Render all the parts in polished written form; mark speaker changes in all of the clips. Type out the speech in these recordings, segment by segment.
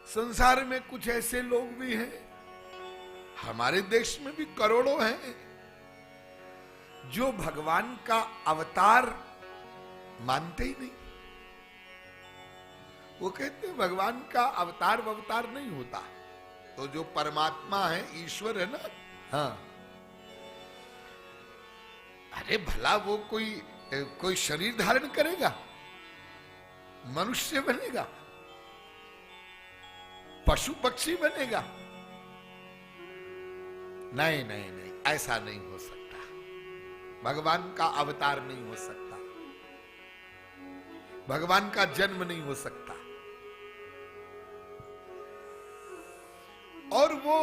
Speaker 1: संसार में कुछ ऐसे लोग भी हैं, हमारे देश में भी करोड़ों हैं, जो भगवान का अवतार मानते ही नहीं। वो कहते हैं भगवान का अवतार नहीं होता, तो जो परमात्मा है, ईश्वर है ना, हाँ, अरे भला वो कोई शरीर धारण करेगा, मनुष्य बनेगा, पशु पक्षी बनेगा? नहीं नहीं नहीं, ऐसा नहीं हो सकता। भगवान का अवतार नहीं हो सकता, भगवान का जन्म नहीं हो सकता। और वो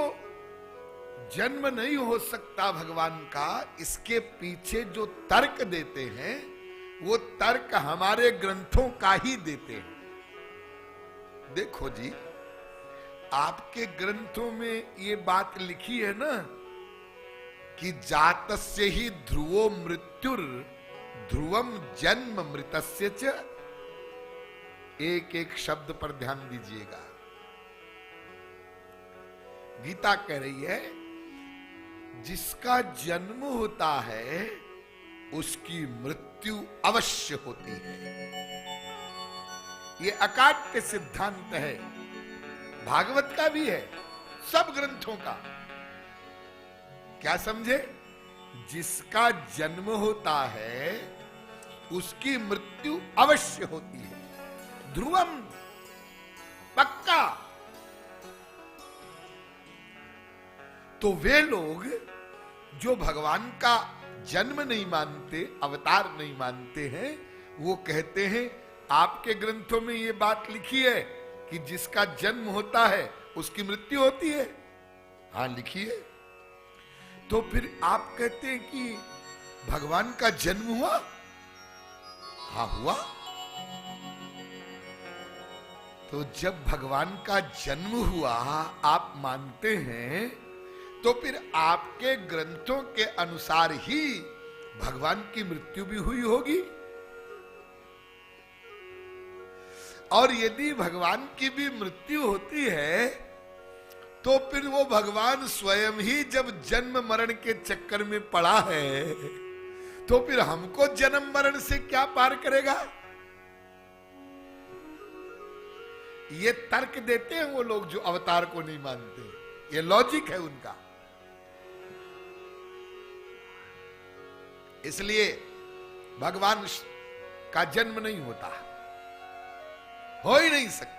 Speaker 1: जन्म नहीं हो सकता भगवान का, इसके पीछे जो तर्क देते हैं वो तर्क हमारे ग्रंथों का ही देते हैं। देखो जी, आपके ग्रंथों में ये बात लिखी है ना कि जातस्य ही ध्रुवो मृत्युर ध्रुवम जन्म मृतस्य च। एक एक शब्द पर ध्यान दीजिएगा। गीता कह रही है जिसका जन्म होता है उसकी मृत्यु अवश्य होती है। ये अकाट्य सिद्धांत है, भागवत का भी है, सब ग्रंथों का। क्या समझे? जिसका जन्म होता है उसकी मृत्यु अवश्य होती है, ध्रुवम, पक्का। तो वे लोग जो भगवान का जन्म नहीं मानते, अवतार नहीं मानते हैं, वो कहते हैं आपके ग्रंथों में ये बात लिखी है कि जिसका जन्म होता है उसकी मृत्यु होती है। हाँ लिखी है। तो फिर आप कहते हैं कि भगवान का जन्म हुआ? हाँ हुआ। तो जब भगवान का जन्म हुआ आप मानते हैं, तो फिर आपके ग्रंथों के अनुसार ही भगवान की मृत्यु भी हुई होगी। और यदि भगवान की भी मृत्यु होती है तो फिर वो भगवान स्वयं ही जब जन्म मरण के चक्कर में पड़ा है, तो फिर हमको जन्म मरण से क्या पार करेगा? ये तर्क देते हैं वो लोग जो अवतार को नहीं मानते। ये लॉजिक है उनका। इसलिए भगवान का जन्म नहीं होता, हो ही नहीं सकता।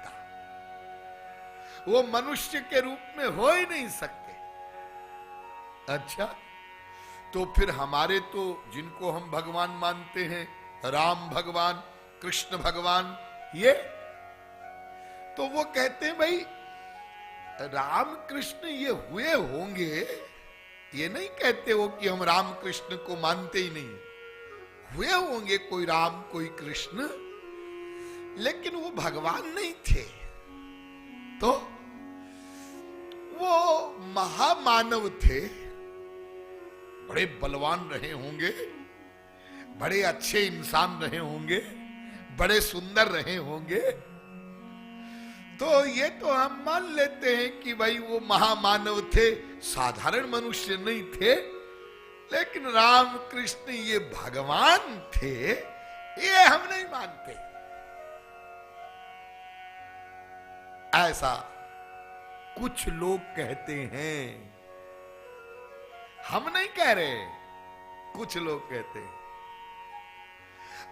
Speaker 1: वो मनुष्य के रूप में हो ही नहीं सकते। अच्छा, तो फिर हमारे तो जिनको हम भगवान मानते हैं, राम भगवान, कृष्ण भगवान, ये तो वो कहते हैं भाई राम कृष्ण ये हुए होंगे, ये नहीं कहते हो कि हम राम कृष्ण को मानते ही नहीं। हुए होंगे कोई राम कोई कृष्ण, लेकिन वो भगवान नहीं थे। तो वो महामानव थे, बड़े बलवान रहे होंगे, बड़े अच्छे इंसान रहे होंगे, बड़े सुंदर रहे होंगे। तो ये तो हम मान लेते हैं कि भाई वो महामानव थे, साधारण मनुष्य नहीं थे। लेकिन राम कृष्ण ये भगवान थे, ये हम नहीं मानते। ऐसा कुछ लोग कहते हैं, हम नहीं कह रहे, कुछ लोग कहते हैं।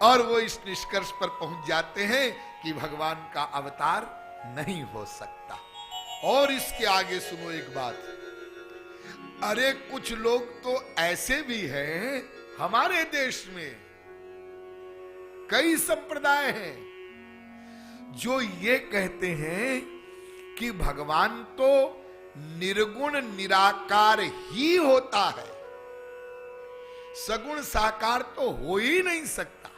Speaker 1: और वो इस निष्कर्ष पर पहुंच जाते हैं कि भगवान का अवतार नहीं हो सकता। और इसके आगे सुनो एक बात, अरे कुछ लोग तो ऐसे भी हैं, हमारे देश में कई संप्रदाय हैं जो ये कहते हैं कि भगवान तो निर्गुण निराकार ही होता है, सगुण साकार तो हो ही नहीं सकता।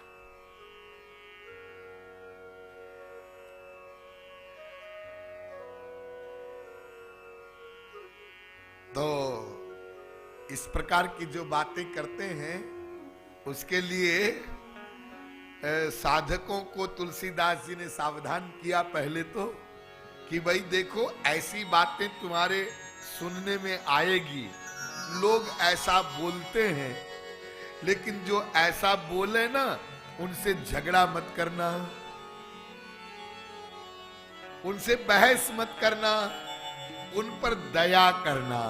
Speaker 1: तो इस प्रकार की जो बातें करते हैं उसके लिए साधकों को तुलसीदास जी ने सावधान किया। पहले तो कि भाई देखो ऐसी बातें तुम्हारे सुनने में आएगी, लोग ऐसा बोलते हैं, लेकिन जो ऐसा बोले ना उनसे झगड़ा मत करना, उनसे बहस मत करना, उन पर दया करना।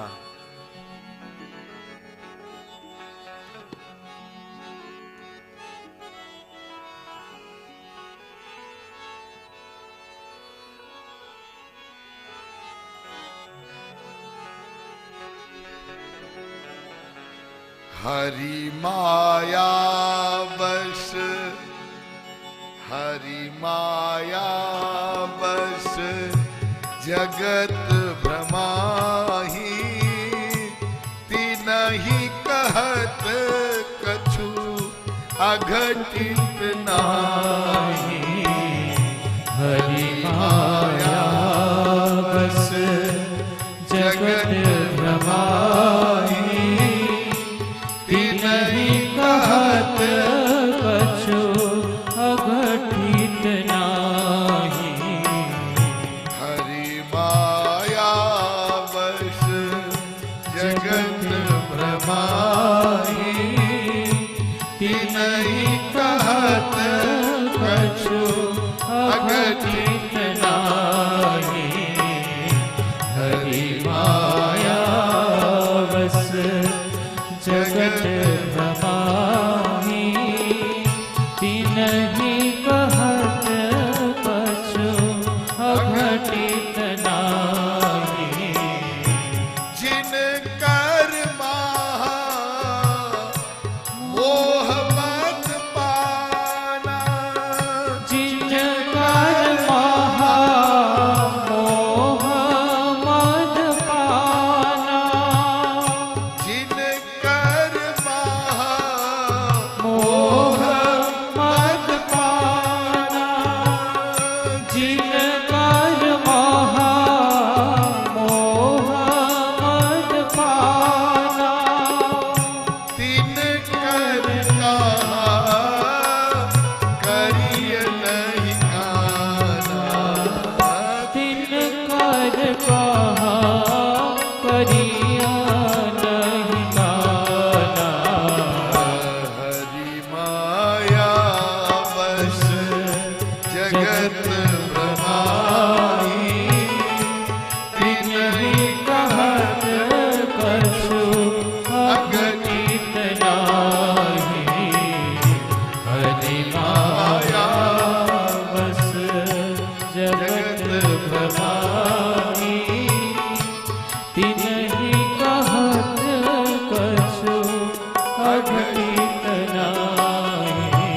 Speaker 1: हरि माया बस, हरि माया बस, जगत भ्रमाहि, तिनहि कहत कछु अघटित नाहि।
Speaker 2: हरि माया बस, जगत भ्रमाहि, तिनहि कहत कछु अघटित नाहि।
Speaker 1: हरि माया बस, जगत भ्रमाहि, तिनहि कहत कछु अघटित नाहि।
Speaker 2: हरि माया बस, जगत भ्रमाहि, तिनहि कहत कछु अघटित नाहि।
Speaker 1: जिन कर माहा मोह मद पाना,
Speaker 2: जिन कर महा मोह मद पाना,
Speaker 1: जिन कर माहा
Speaker 2: मोह मद पाना, जिन कर महा मोह मद पाना,
Speaker 1: तिन कर कहा करिय नहीं काना।
Speaker 2: तिन कर कहा करिया नहीं गाना।
Speaker 1: हरि माया बस, जगत भ्रमाहि,
Speaker 2: तिनहि कहत कछु अघटित नाहि। हरि माया बस, जगत भ्रमाहि, तिनहि कहत कछु अघटित नाहि।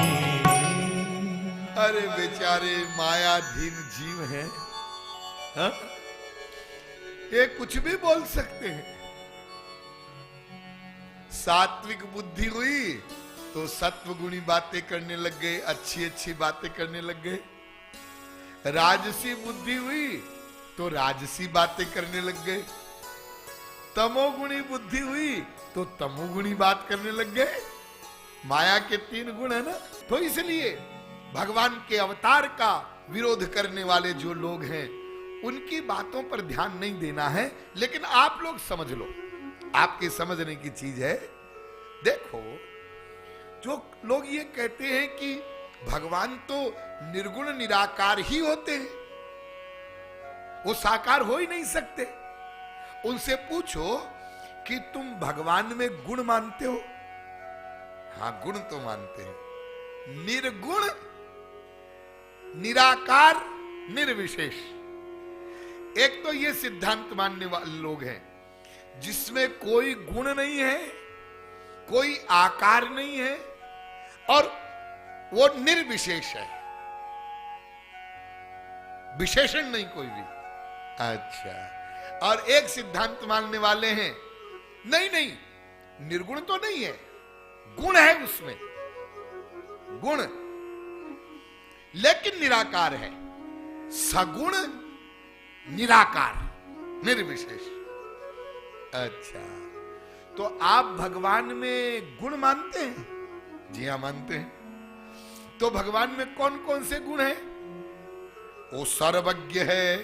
Speaker 1: अरे बेचारे मायाधीन जीव हैं, हाँ? ये कुछ भी बोल सकते हैं। सात्विक बुद्धि हुई तो सत्व गुणी बातें करने लग गए, अच्छी अच्छी बातें करने लग गए। राजसी बुद्धि हुई तो राजसी बातें करने लग गए। तमोगुणी बुद्धि हुई तो तमोगुणी बात करने लग गए। माया के 3 गुण है ना, तो इसलिए भगवान के अवतार का विरोध करने वाले जो लोग हैं उनकी बातों पर ध्यान नहीं देना है। लेकिन आप लोग समझ लो, आपके समझने की चीज है। देखो, जो लोग ये कहते हैं कि भगवान तो निर्गुण निराकार ही होते हैं, वो साकार हो ही नहीं सकते, उनसे पूछो कि तुम भगवान में गुण मानते हो? हाँ, गुण तो मानते हैं। निर्गुण, निराकार, निर्विशेष। एक तो ये सिद्धांत मानने वाले लोग हैं जिसमें कोई गुण नहीं है, कोई आकार नहीं है और वो निर्विशेष है, विशेषण नहीं कोई भी। अच्छा, और एक सिद्धांत मानने वाले हैं नहीं नहीं, निर्गुण तो नहीं है, गुण है उसमें, गुण लेकिन निराकार है। सगुण निराकार, निर्विशेष। अच्छा, तो आप भगवान में गुण मानते हैं? जी हां, मानते हैं। तो भगवान में कौन कौन से गुण हैं? वो सर्वज्ञ है,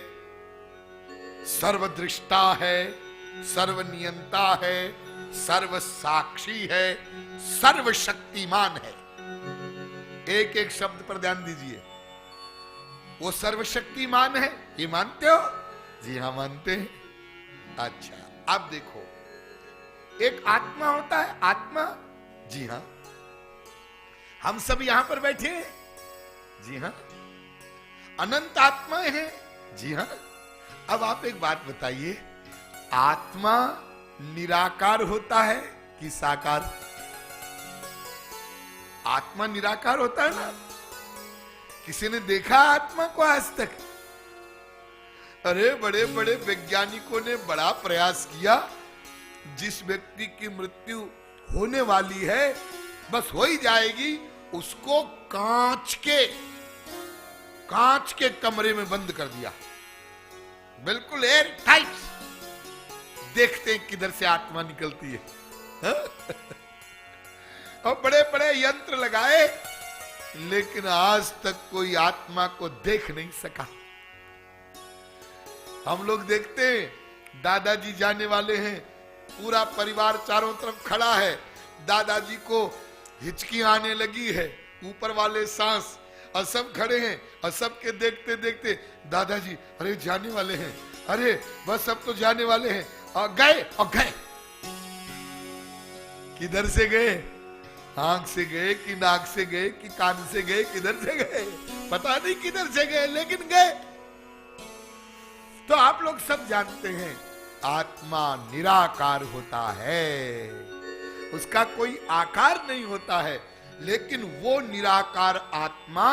Speaker 1: सर्वदृष्टा है, सर्वनियंता है, सर्व साक्षी है, सर्वशक्तिमान है। एक एक शब्द पर ध्यान दीजिए। वो सर्वशक्तिमान है, ये मानते हो? जी हाँ, मानते हैं। अच्छा, अब देखो, एक आत्मा होता है, आत्मा। जी हाँ, हम सब यहां पर बैठे हैं। जी हाँ, अनंत आत्माएं हैं। जी हाँ। अब आप एक बात बताइए, आत्मा निराकार होता है कि साकार? आत्मा निराकार होता है ना? किसी ने देखा आत्मा को आज तक? अरे बड़े बड़े वैज्ञानिकों ने बड़ा प्रयास किया। जिस व्यक्ति की मृत्यु होने वाली है, बस हो ही जाएगी, उसको कांच के कमरे में बंद कर दिया, बिल्कुल एयर टाइट। देखते हैं किधर से आत्मा निकलती है। और बड़े बड़े यंत्र लगाए, लेकिन आज तक कोई आत्मा को देख नहीं सका। हम लोग देखते हैं, दादाजी जाने वाले हैं, पूरा परिवार चारों तरफ खड़ा है, दादाजी को हिचकी आने लगी है, ऊपर वाले सांस, और सब खड़े हैं, और सबके देखते देखते दादाजी अरे जाने वाले हैं, अरे बस सब तो जाने वाले हैं, और गए। किधर से गए? आंख से गए कि नाक से गए कि कान से गए, किधर से गए पता नहीं, किधर से गए, लेकिन गए। तो आप लोग सब जानते हैं, आत्मा निराकार होता है, उसका कोई आकार नहीं होता है, लेकिन वो निराकार आत्मा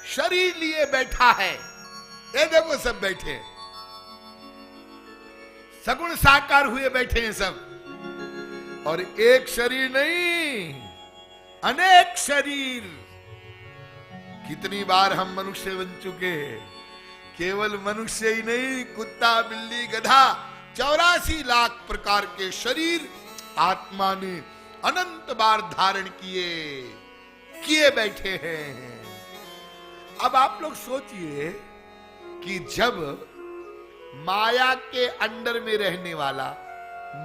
Speaker 1: शरीर लिए बैठा है। ये देखो सब बैठे हैं, सगुण साकार हुए बैठे हैं सब, और एक शरीर नहीं, अनेक शरीर। कितनी बार हम मनुष्य बन चुके हैं, केवल मनुष्य ही नहीं, कुत्ता, बिल्ली, गधा, 84 लाख प्रकार के शरीर आत्मा ने अनंत बार धारण किए बैठे हैं। अब आप लोग सोचिए कि जब माया के अंडर में रहने वाला,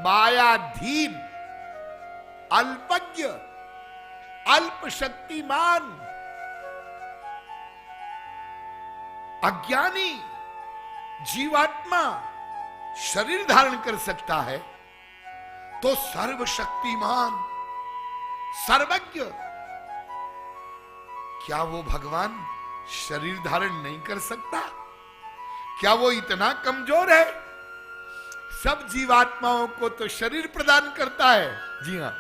Speaker 1: मायाधीन, अल्पज्ञ, अल्प शक्तिमान, अज्ञानी जीवात्मा शरीर धारण कर सकता है, तो सर्वशक्तिमान, सर्वज्ञ, क्या वो भगवान शरीर धारण नहीं कर सकता? क्या वो इतना कमजोर है? सब जीवात्माओं को तो शरीर प्रदान करता है। जी हाँ,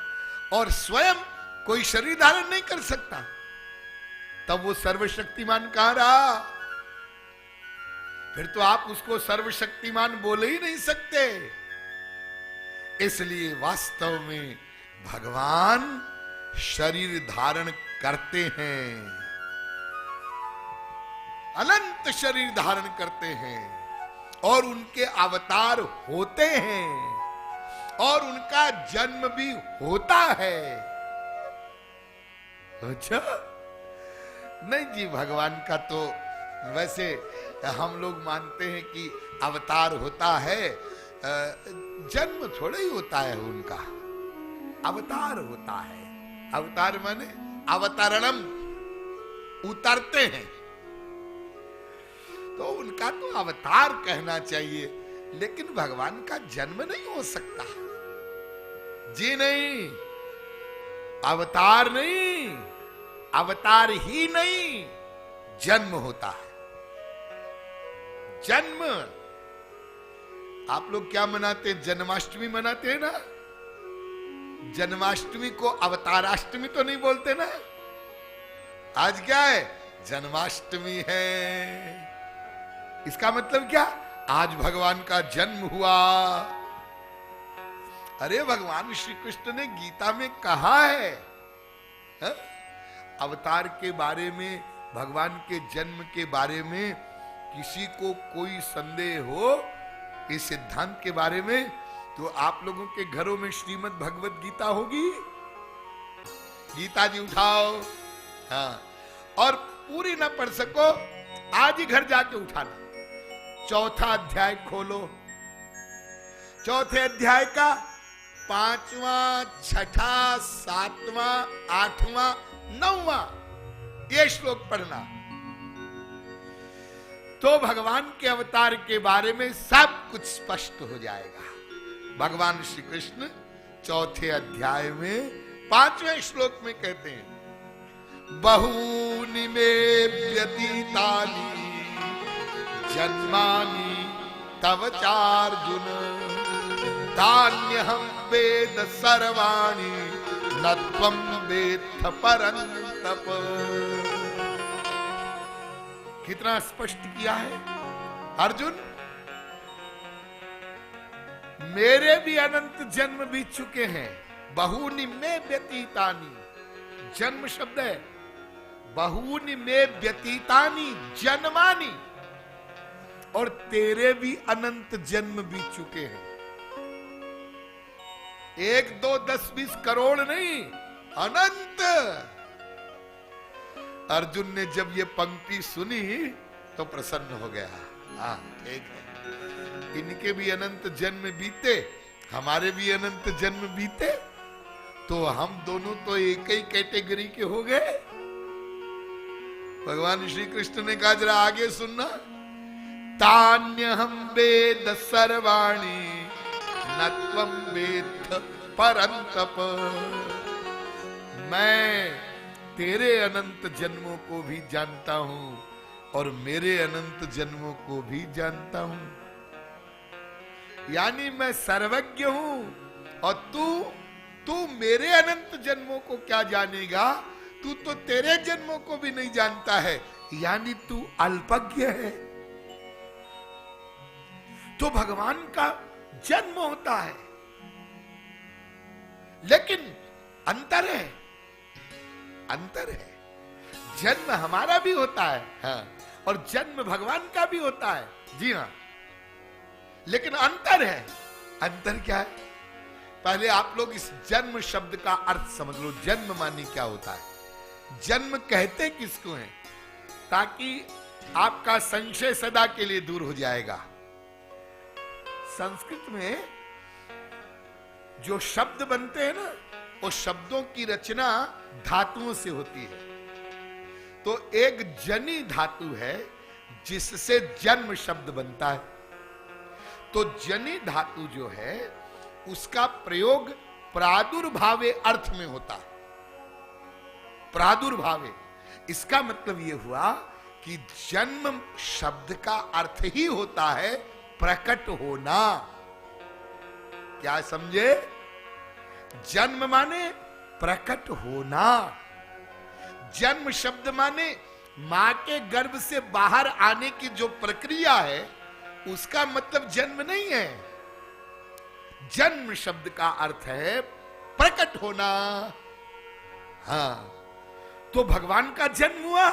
Speaker 1: और स्वयं कोई शरीर धारण नहीं कर सकता, तब वो सर्वशक्तिमान कहां रहा? फिर तो आप उसको सर्वशक्तिमान बोले ही नहीं सकते। इसलिए वास्तव में भगवान शरीर धारण करते हैं, अनंत शरीर धारण करते हैं, और उनके अवतार होते हैं, और उनका जन्म भी होता है। अच्छा नहीं जी, भगवान का तो वैसे हम लोग मानते हैं कि अवतार होता है, जन्म थोड़ा ही होता है उनका, अवतार होता है। अवतार माने अवतरणम, उतरते हैं, तो उनका तो अवतार कहना चाहिए, लेकिन भगवान का जन्म नहीं हो सकता। जी नहीं, अवतार नहीं, अवतार ही नहीं, जन्म होता है। जन्म आप लोग क्या मनाते हैं? जन्माष्टमी मनाते हैं ना? जन्माष्टमी को अवताराष्टमी तो नहीं बोलते ना? आज क्या है? जन्माष्टमी है। इसका मतलब क्या? आज भगवान का जन्म हुआ। अरे भगवान श्री कृष्ण ने गीता में कहा है, हा? अवतार के बारे में, भगवान के जन्म के बारे में किसी को कोई संदेह हो इस सिद्धांत के बारे में, तो आप लोगों के घरों में श्रीमद् भगवत गीता होगी। गीता जी उठाओ, हाँ, और पूरी ना पढ़ सको आज ही घर जाके उठाना, चौथा अध्याय खोलो। चौथे अध्याय का 5वां, 6ठा, 7वां, 8वां, 9वां ये श्लोक पढ़ना, तो भगवान के अवतार के बारे में सब कुछ स्पष्ट हो जाएगा। भगवान श्री कृष्ण चौथे अध्याय में 5वें श्लोक में कहते हैं, बहूनि मे व्यतीतानि जन्मानि तव चार्जुन, तान्यहं वेद सर्वाणि न त्वं वेत्थ परन्तप। कितना स्पष्ट किया है अर्जुन, मेरे भी अनंत जन्म बीत चुके हैं। बहूनि में व्यतीतानि, जन्म शब्द है, बहूनि में व्यतीतानि जन्मानि, और तेरे भी अनंत जन्म बीत चुके हैं। 1, 2, 10, 20 करोड़ नहीं, अनंत। अर्जुन ने जब ये पंक्ति सुनी तो प्रसन्न हो गया। हाँ ठीक है, इनके भी अनंत जन्म बीते, हमारे भी अनंत जन्म बीते, तो हम दोनों तो एक ही कैटेगरी के हो गए। भगवान श्री कृष्ण ने कहा जरा आगे सुनना, तान्यहं वेद सर्वाणि न त्वं वेत्थ परन्तप। मैं तेरे अनंत जन्मों को भी जानता हूं और मेरे अनंत जन्मों को भी जानता हूं, यानी मैं सर्वज्ञ हूं, और तू मेरे अनंत जन्मों को क्या जानेगा, तू तो तेरे जन्मों को भी नहीं जानता है, यानी तू अल्पज्ञ है। तो भगवान का जन्म होता है, लेकिन अंतर है, अंतर है। जन्म हमारा भी होता है, हाँ, और जन्म भगवान का भी होता है, जी हाँ, लेकिन अंतर है। अंतर क्या है? पहले आप लोग इस जन्म शब्द का अर्थ समझ लो। जन्म मानी क्या होता है? जन्म कहते किसको हैं, ताकि आपका संशय सदा के लिए दूर हो जाएगा। संस्कृत में जो शब्द बनते हैं ना, वो शब्दों की रचना धातुओं से होती है। तो एक जनी धातु है जिससे जन्म शब्द बनता है। तो जनी धातु जो है उसका प्रयोग प्रादुर्भावे अर्थ में होता है। प्रादुर्भावे, इसका मतलब यह हुआ कि जन्म शब्द का अर्थ ही होता है प्रकट होना। क्या समझे? जन्म माने प्रकट होना। जन्म शब्द माने मां के गर्भ से बाहर आने की जो प्रक्रिया है, उसका मतलब जन्म नहीं है। जन्म शब्द का अर्थ है प्रकट होना। हाँ, तो भगवान का जन्म हुआ,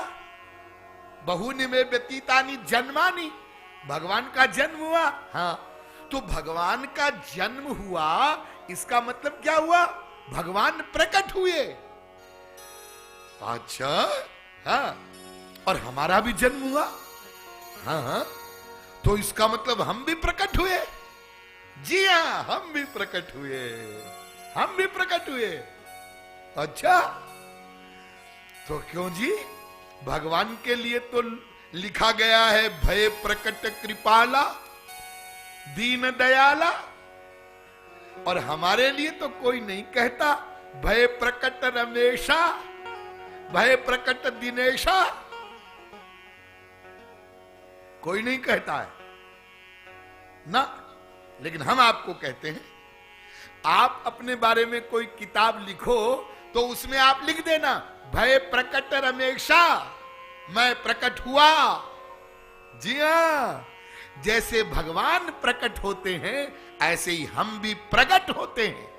Speaker 1: बहूनि में व्यतीतानि जन्मानि, भगवान का जन्म हुआ। हाँ, तो भगवान का जन्म हुआ, इसका मतलब क्या हुआ? भगवान प्रकट हुए। अच्छा, हाँ, और हमारा भी जन्म हुआ। हाँ, तो इसका मतलब हम भी प्रकट हुए। जी हाँ, हम भी प्रकट हुए, हम भी प्रकट हुए। अच्छा, तो क्यों जी? भगवान के लिए तो लिखा गया है भय प्रकट कृपाला दीन दयाला, और हमारे लिए तो कोई नहीं कहता भय प्रकट रमेशा, भय प्रकट दिनेशा, कोई नहीं कहता है ना। लेकिन हम आपको कहते हैं, आप अपने बारे में कोई किताब लिखो तो उसमें आप लिख देना भय प्रकट रमेशा, मैं प्रकट हुआ। जी हां, जैसे भगवान प्रकट होते हैं ऐसे ही हम भी प्रकट होते हैं।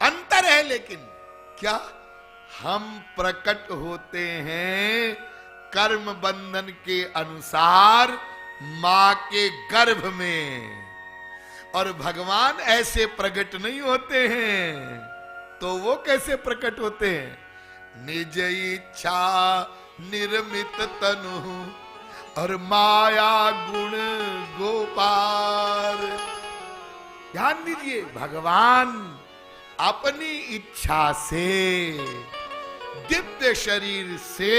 Speaker 1: अंतर है, लेकिन क्या? हम प्रकट होते हैं कर्म बंधन के अनुसार मां के गर्भ में, और भगवान ऐसे प्रकट नहीं होते हैं। तो वो कैसे प्रकट होते हैं? निज इच्छा निर्मित तनु और माया गुण गोपाल। ध्यान दीजिए, भगवान अपनी इच्छा से दिव्य शरीर से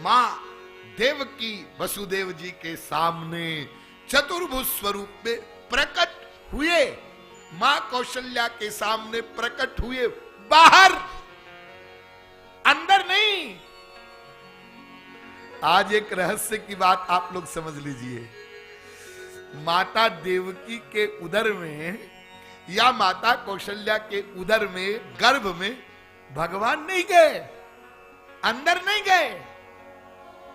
Speaker 1: मां देवकी वसुदेव जी के सामने चतुर्भुज स्वरूप में प्रकट हुए, मां कौशल्या के सामने प्रकट हुए, बाहर, अंदर नहीं। आज एक रहस्य की बात आप लोग समझ लीजिए, माता देवकी के उदर में या माता कौशल्या के उदर में, गर्भ में भगवान नहीं गए, अंदर नहीं गए,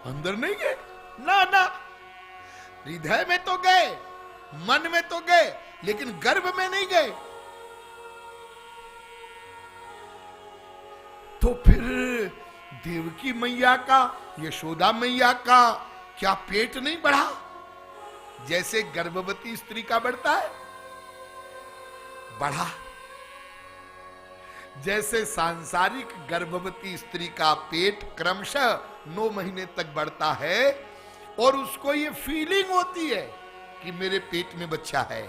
Speaker 1: अंदर नहीं गए, ना ना, हृदय में तो गए, मन में तो गए, लेकिन गर्भ में नहीं गए। तो फिर देवकी मैया का, यशोदा मैया का क्या पेट नहीं बढ़ा जैसे गर्भवती स्त्री का बढ़ता है? बढ़ा। जैसे सांसारिक गर्भवती स्त्री का पेट क्रमशः 9 महीने तक बढ़ता है और उसको ये फीलिंग होती है कि मेरे पेट में बच्चा है।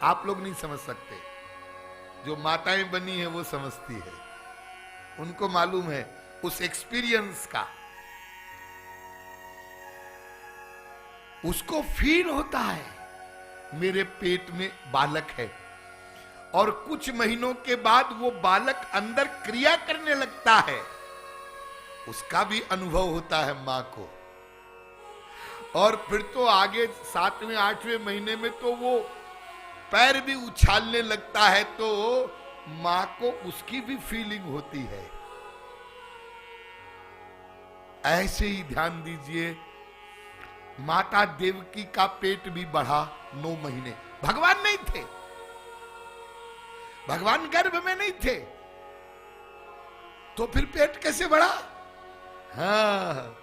Speaker 1: आप लोग नहीं समझ सकते, जो माताएं बनी है वो समझती है, उनको मालूम है उस एक्सपीरियंस का, उसको फील होता है मेरे पेट में बालक है। और कुछ महीनों के बाद वो बालक अंदर क्रिया करने लगता है, उसका भी अनुभव होता है मां को। और फिर तो आगे 7वें 8वें महीने में तो वो पैर भी उछालने लगता है, तो मां को उसकी भी फीलिंग होती है। ऐसे ही ध्यान दीजिए, माता देवकी का पेट भी बढ़ा 9 महीने। भगवान नहीं थे, भगवान गर्भ में नहीं थे, तो फिर पेट कैसे बढ़ा? हाँ,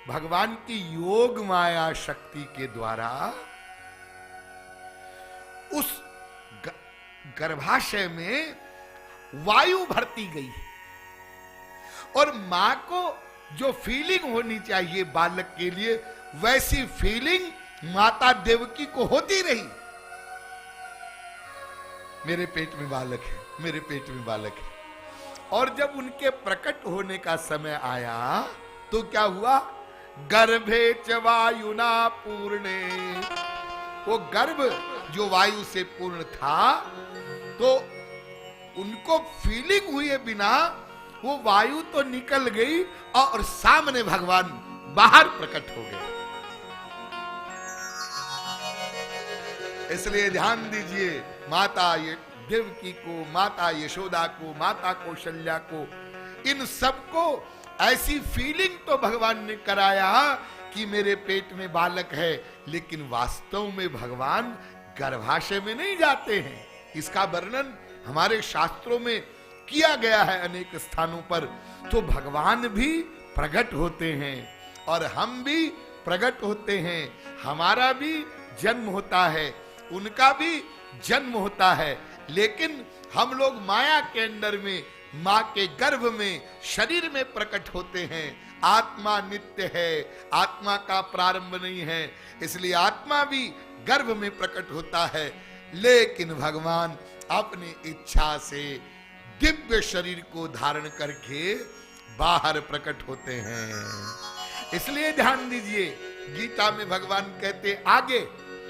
Speaker 1: भगवान की योग माया शक्ति के द्वारा उस गर्भाशय में वायु भरती गई और मां को जो फीलिंग होनी चाहिए बालक के लिए, वैसी फीलिंग माता देवकी को होती रही। मेरे पेट में बालक है, मेरे पेट में बालक है। और जब उनके प्रकट होने का समय आया तो क्या हुआ? गर्भे च वायुना पूर्णे, वो गर्भ जो वायु से पूर्ण था, तो उनको फीलिंग हुए बिना वो वायु तो निकल गई और सामने भगवान बाहर प्रकट हो गए। इसलिए ध्यान दीजिए, माता ये देवकी को, माता यशोदा को, माता कौशल्या को, इन सबको ऐसी फीलिंग तो भगवान ने कराया कि मेरे पेट में बालक है, लेकिन वास्तव में भगवान गर्भाशय में नहीं जाते हैं। इसका वर्णन हमारे शास्त्रों में किया गया है अनेक स्थानों पर। तो भगवान भी प्रकट होते हैं और हम भी प्रकट होते हैं, हमारा भी जन्म होता है, उनका भी जन्म होता है, लेकिन हम लोग माया के अंदर में, मां के गर्भ में, शरीर में प्रकट होते हैं। आत्मा नित्य है, आत्मा का प्रारंभ नहीं है, इसलिए आत्मा भी गर्भ में प्रकट होता है, लेकिन भगवान अपनी इच्छा से दिव्य शरीर को धारण करके बाहर प्रकट होते हैं। इसलिए ध्यान दीजिए, गीता में भगवान कहते आगे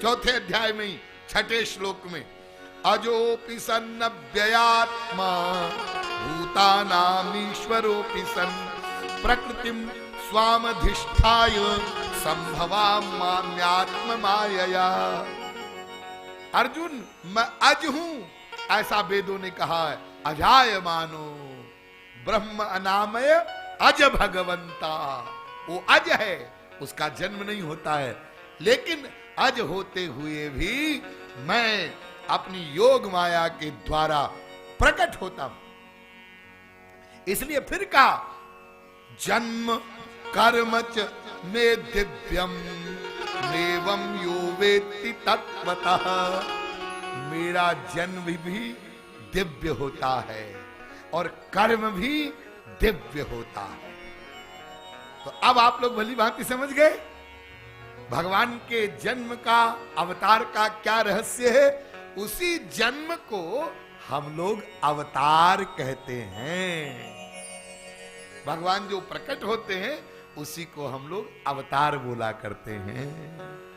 Speaker 1: 4थे अध्याय में ही 6ठे श्लोक में, अजोपि सन्न व्ययात्मा भूतानामीश्वरोपि सन् प्रकृतिम स्वामधिष्ठाय संभवाम माम्यात्म मायया। अर्जुन, मैं अज हूं, ऐसा वेदों ने कहा है। अजाय मानो ब्रह्म अनामय अज भगवंता, वो अज है, उसका जन्म नहीं होता है, लेकिन अज होते हुए भी मैं अपनी योग माया के द्वारा प्रकट होता हूं। इसलिए फिर कहा, जन्म कर्म च मे दिव्यम एवं यो वेत्ति तत्वतः, मेरा जन्म भी दिव्य होता है और कर्म भी दिव्य होता है। तो अब आप लोग भली भांति समझ गए भगवान के जन्म का, अवतार का क्या रहस्य है। उसी जन्म को हम लोग अवतार कहते हैं। भगवान जो प्रकट होते हैं उसी को हम लोग अवतार बोला करते हैं।